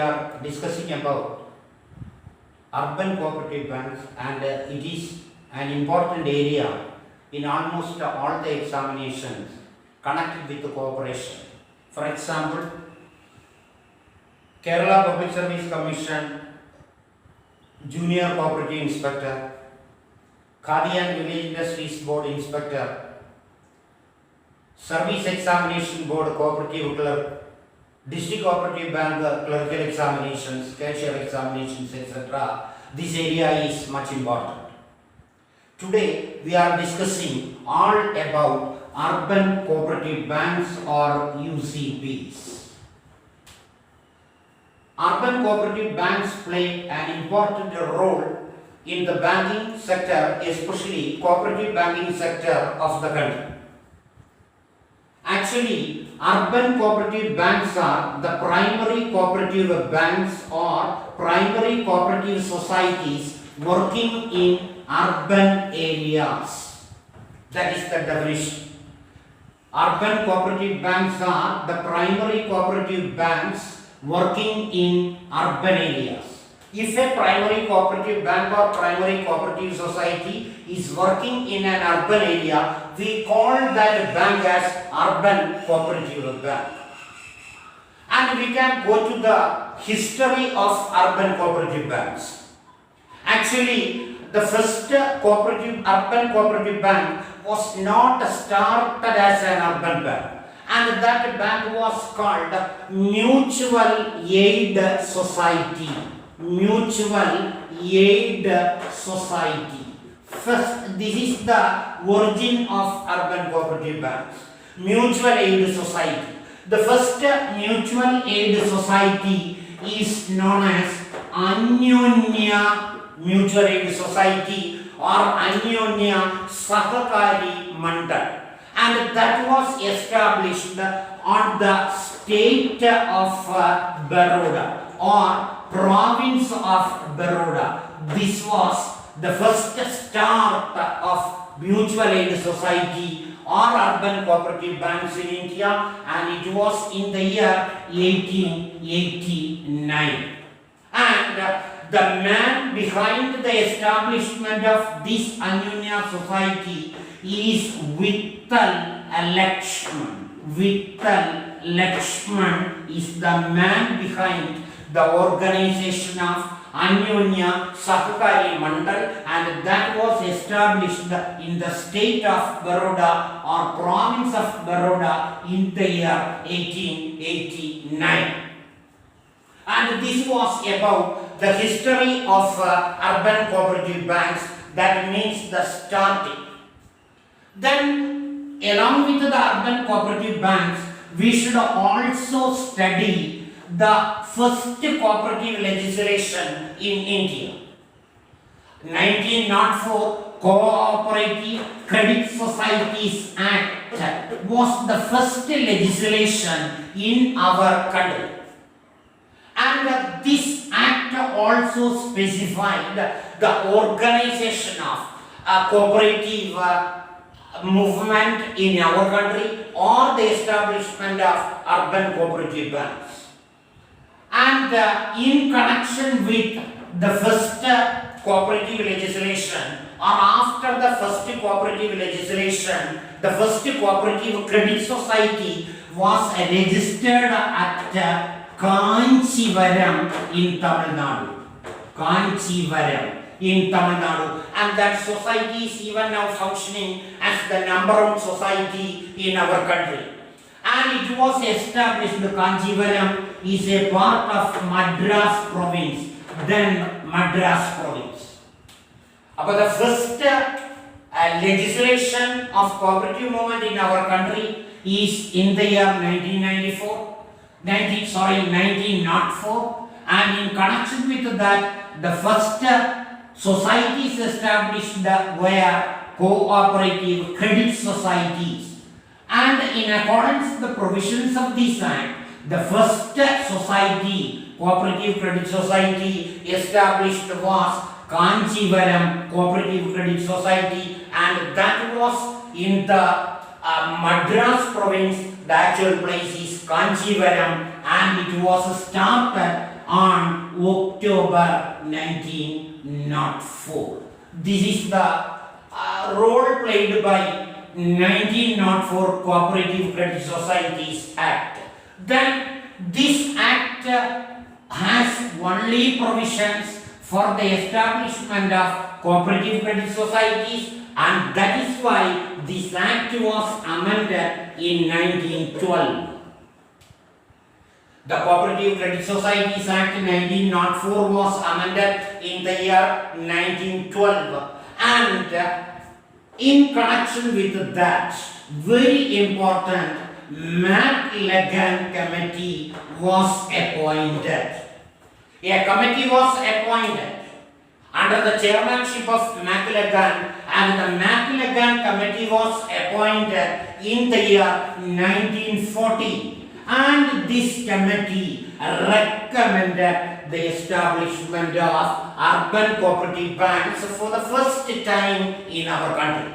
are discussing about urban cooperative banks, and it is an important area in almost all the examinations connected with the cooperation. For example, Kerala Public Service Commission Junior Cooperative Inspector, Khadi and Village Industries Board Inspector, Service Examination Board Cooperative Clerk, District Cooperative Bank Clerical Examinations, Cashier Examinations, etc. This area is much important. Today we are discussing all about urban cooperative banks or UCBs. Urban cooperative banks play an important role in the banking sector, especially cooperative banking sector of the country. Actually, urban cooperative banks are the primary cooperative banks or primary cooperative societies working in urban areas. That is the definition. Urban cooperative banks are the primary cooperative banks working in urban areas. If a primary cooperative bank or primary cooperative society is working in an urban area, we call that bank as urban cooperative bank. And we can go to the history of urban cooperative banks. Actually, the first urban cooperative bank was not started as an urban bank, and that bank was called Mutual Aid Society. Mutual Aid Society. First, this is the origin of urban cooperative banks. Mutual Aid Society. The first Mutual Aid Society is known as Anyonya Mutual Aid Society or Anyonya Sahakari Mandal, and that was established on the state of Baroda or province of Baroda. This was the first start of Mutual Aid Society or urban cooperative banks in India, and it was in the year 1889. And the man behind the establishment of this Anyonya Society is Vittal Lakshman. Vittal Lakshman is the man behind the organization of Anyonya Sahakari Mandal, and that was established in the state of Baroda or province of Baroda in the year 1889. And this was about the history of urban cooperative banks, that means the starting. Then, along with the urban cooperative banks, we should also study the first cooperative legislation in India. 1904 Cooperative Credit Societies Act was the first legislation in our country. And this act also specified the organization of a cooperative movement in our country or the establishment of urban cooperative banks. And in connection with the first cooperative legislation or after the first cooperative legislation, the first cooperative credit society was registered at Kanchivaram in Tamil Nadu. Kanchivaram in Tamil Nadu, and that society is even now functioning as the number one society in our country. And it was established, Kanchivaram is a part of Madras province, then Madras province. But the first legislation of cooperative movement in our country is in the year 1904, and in connection with that, the first societies established were cooperative credit societies. And in accordance with the provisions of this act, the first society, cooperative credit society established was Kanchivaram Cooperative Credit Society, and that was in the Madras province. The actual place is Kanchivaram, and it was started on October 1904. This is the role played by 1904 Cooperative Credit Societies Act. Then this act has only provisions for the establishment of cooperative credit societies, and that is why this act was amended in 1912. The Cooperative Credit Societies Act 1904 was amended in the year 1912, and in connection with that, very important, McLagan Committee was appointed. A committee was appointed under the chairmanship of McLagan, and the McLagan Committee was appointed in the year 1940. And this committee recommended the establishment of urban cooperative banks for the first time in our country.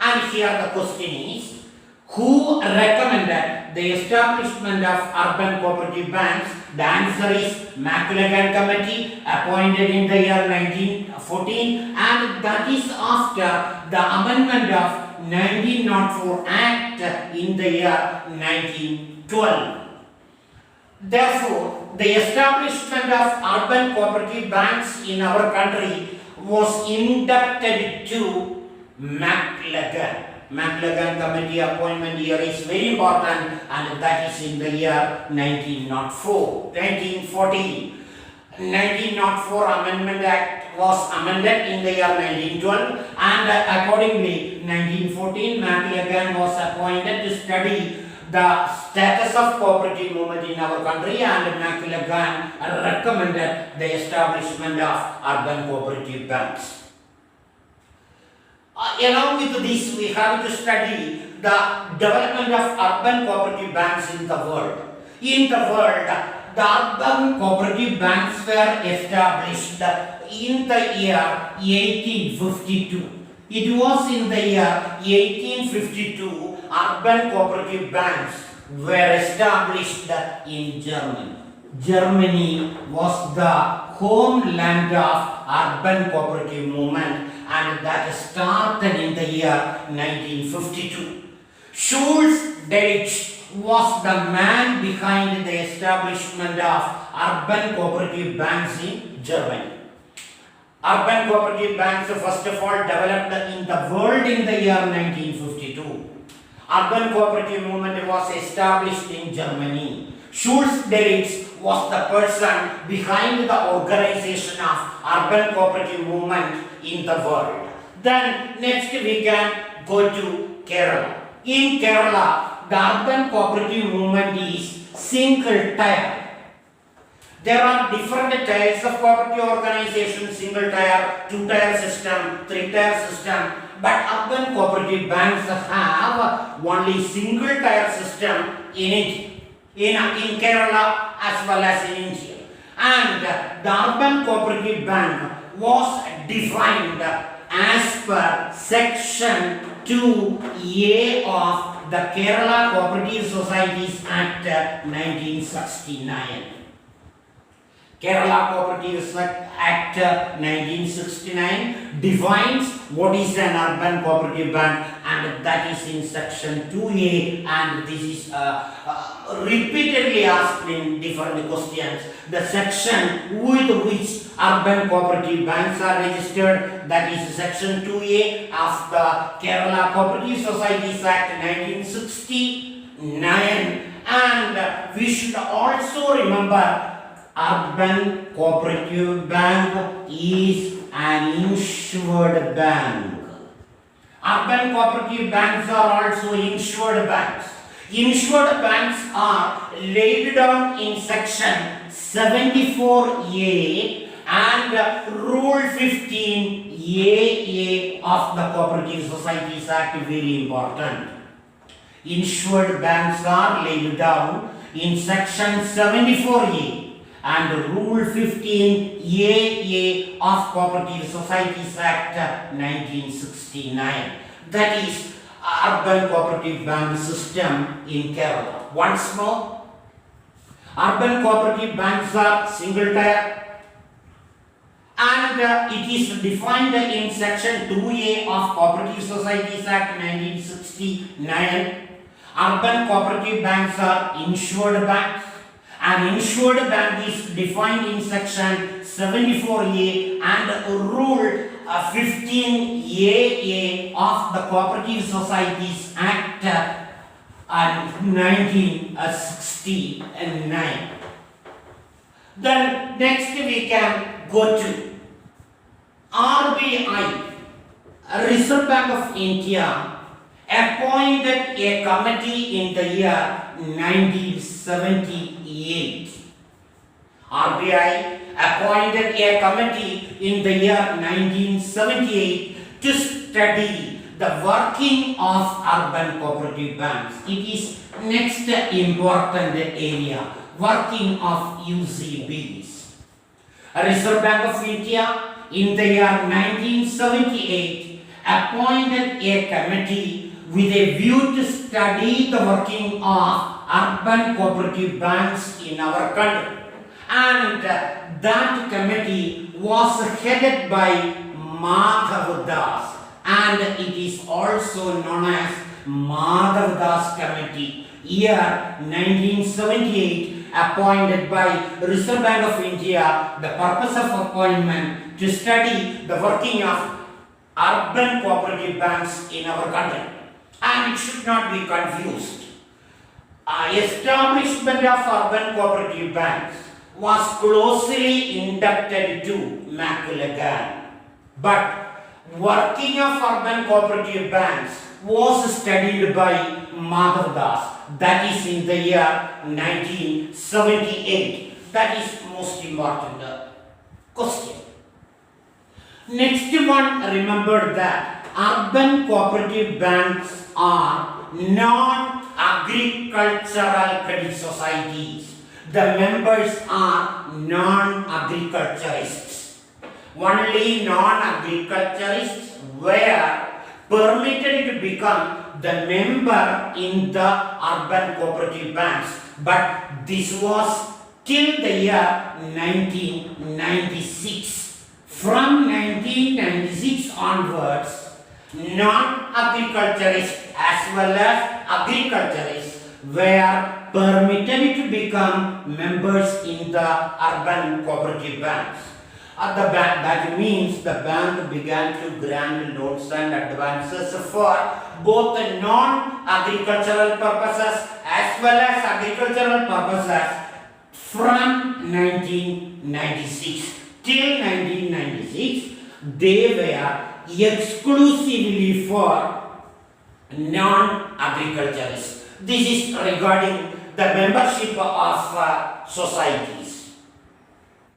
And here the question is, who recommended the establishment of urban cooperative banks? The answer is McLagan Committee, appointed in the year 1914, and that is after the amendment of 1904 Act in the year 1912. Therefore, the establishment of urban cooperative banks in our country was indebted to McLagan. McLagan Committee appointment year is very important, and that is in the year 1914. 1904 Amendment Act was amended in the year 1912, and accordingly 1914 McLagan was appointed to study the status of cooperative movement in our country, and McLagan recommended the establishment of urban cooperative banks. Along with this, we have to study the development of urban cooperative banks in the world. In the world, the urban cooperative banks were established in the year 1852. It was in the year 1852 urban cooperative banks were established in Germany. Germany was the homeland of urban cooperative movement, and that started in the year 1952. Schulz Delitzsch was the man behind the establishment of urban cooperative banks in Germany. Urban cooperative banks, first of all, developed in the world in the year 1952. Urban cooperative movement was established in Germany. Schulz Delitzsch was the person behind the organization of urban cooperative movement in the world. Then next we can go to Kerala. In Kerala, the urban cooperative movement is single tier. There are different types of cooperative organizations: single tier, two-tier system, three-tier system. But urban cooperative banks have only single tier system in it. In Kerala as well as in India. And the urban cooperative bank was defined as per section 2A of the Kerala Cooperative Societies Act 1969. Kerala Cooperative Act 1969 defines what is an urban cooperative bank, and that is in section 2A, and this is repeatedly asked in different questions. The section with which urban cooperative banks are registered, that is section 2A of the Kerala Cooperative Societies Act 1969, and we should also remember urban cooperative bank is an insured bank. Urban cooperative banks are also insured banks. Insured banks are laid down in section 74A and rule 15AA of the Cooperative Societies Act, very important. Insured banks are laid down in section 74A and rule 15AA of Cooperative Societies Act 1969. That is urban cooperative bank system in Kerala. Once more, urban cooperative banks are single tier, and it is defined in section 2A of Cooperative Societies Act 1969. Urban cooperative banks are insured banks. An insured bank is defined in section 74A and rule 15AA of the Cooperative Societies Act 1969. Then next we can go to RBI, Reserve Bank of India, appointed a committee in the year 1978. RBI appointed a committee in the year 1978 to study the working of urban cooperative banks. It is next important area, working of UCBs. Reserve Bank of India in the year 1978 appointed a committee with a view to study the working of urban cooperative banks in our country. And that committee was headed by Madhav Das, and it is also known as Madhav Das Committee, year 1978, appointed by Reserve Bank of India. The purpose of appointment to study the working of urban cooperative banks in our country. And it should not be confused. Establishment of urban cooperative banks was closely inducted to McLagan, but working of urban cooperative banks was studied by Madhav Das. That is in the year 1978. That is most important question. Next one, remember that urban cooperative banks are non-agricultural credit societies. The members are non-agriculturists. Only non-agriculturists were permitted to become the member in the urban cooperative banks. But this was till the year 1996. From 1996 onwards, non-agriculturists as well as agriculturists were permitted to become members in the urban cooperative banks. That means the bank began to grant loans and advances for both non-agricultural purposes as well as agricultural purposes from 1996. Till 1996, they were exclusively for non-agriculturists. This is regarding the membership of societies.